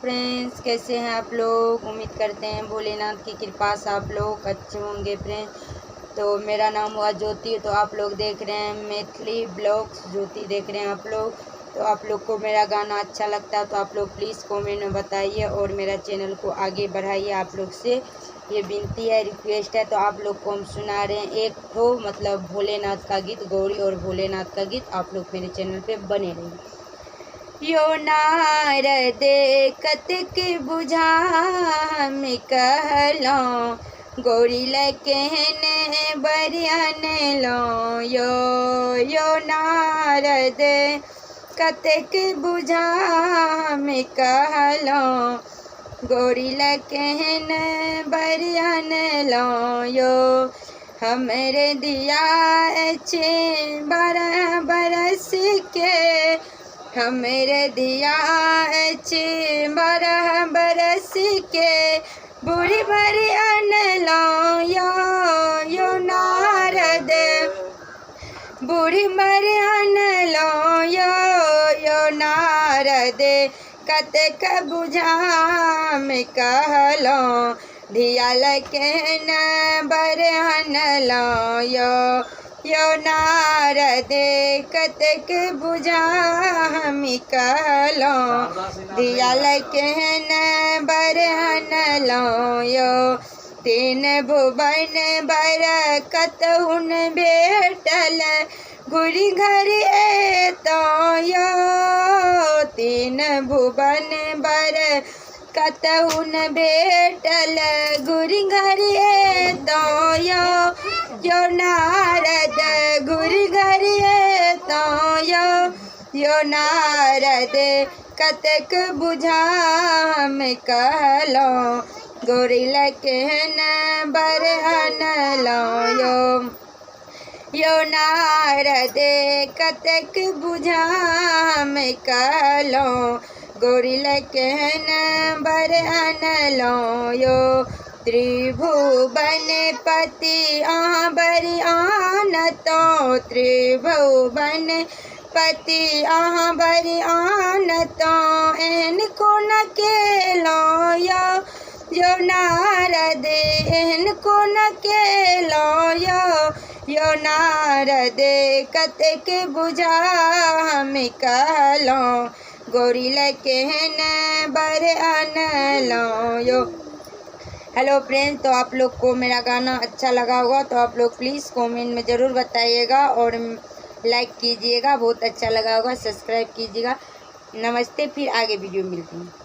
Friends, कैसे हैं आप लोग। उम्मीद करते हैं भोलेनाथ की कृपा से आप लोग अच्छे होंगे फ्रेंड्स। तो मेरा नाम हुआ ज्योति। तो आप लोग देख रहे हैं मैथिली ब्लॉग्स ज्योति देख रहे हैं आप लोग। तो आप लोग को मेरा गाना अच्छा लगता है तो आप लोग प्लीज़ कमेंट में बताइए और मेरा चैनल को आगे बढ़ाइए। आप लोग से ये विनती है, रिक्वेस्ट है। तो आप लोग को हम सुना रहे हैं एक तो मतलब भोलेनाथ का गीत, गौरी और भोलेनाथ का गीत। आप लोग मेरे चैनल पे बने रहिए। यो नारद कतक बुझा हम कहलो, गौरी लकहन बरियन लो। यो नारद कतक बुझा हम कहलो, गौरी लकहन बरियन लो। यो हमरे दिया छे 12 बरस के, हमरे दिया छे 12 बरस के, बूढ़ी बरियन लो। यो नारद बूढ़ी बरियन लो। यो नारद कतक बुझाम कहलो, धिया लकहन बरियन लो। यो नारद कतक बुझा हम कहलो, धिया लकहन बरियन लो। यो 3 भुवन बर कतहुन भेटल, गुरी घर तो। यो 3 भुवन बर कतहुन भेटल, गुरी घर तो। यो नारद गुरी घर तो। यो नारद कतक बुझा हम कहलो, गौरी लकहन बरियन लो। यो नारद कतक बुझा हम कहलो, गौरी लकहन बरियन लो। यो त्रिभुवन पति बरियान तो, त्रिभुवन पति बरियान तो। इनको न केलो यो नारद, इनको न केलो। यो नारद कतक बुझा हम कहलो, गौरी लकहन बरियन लो। हेलो फ्रेंड्स, तो आप लोग को मेरा गाना अच्छा लगा होगा तो आप लोग प्लीज़ कमेंट में ज़रूर बताइएगा और लाइक कीजिएगा। बहुत अच्छा लगा होगा, सब्सक्राइब कीजिएगा। नमस्ते, फिर आगे वीडियो मिलती है।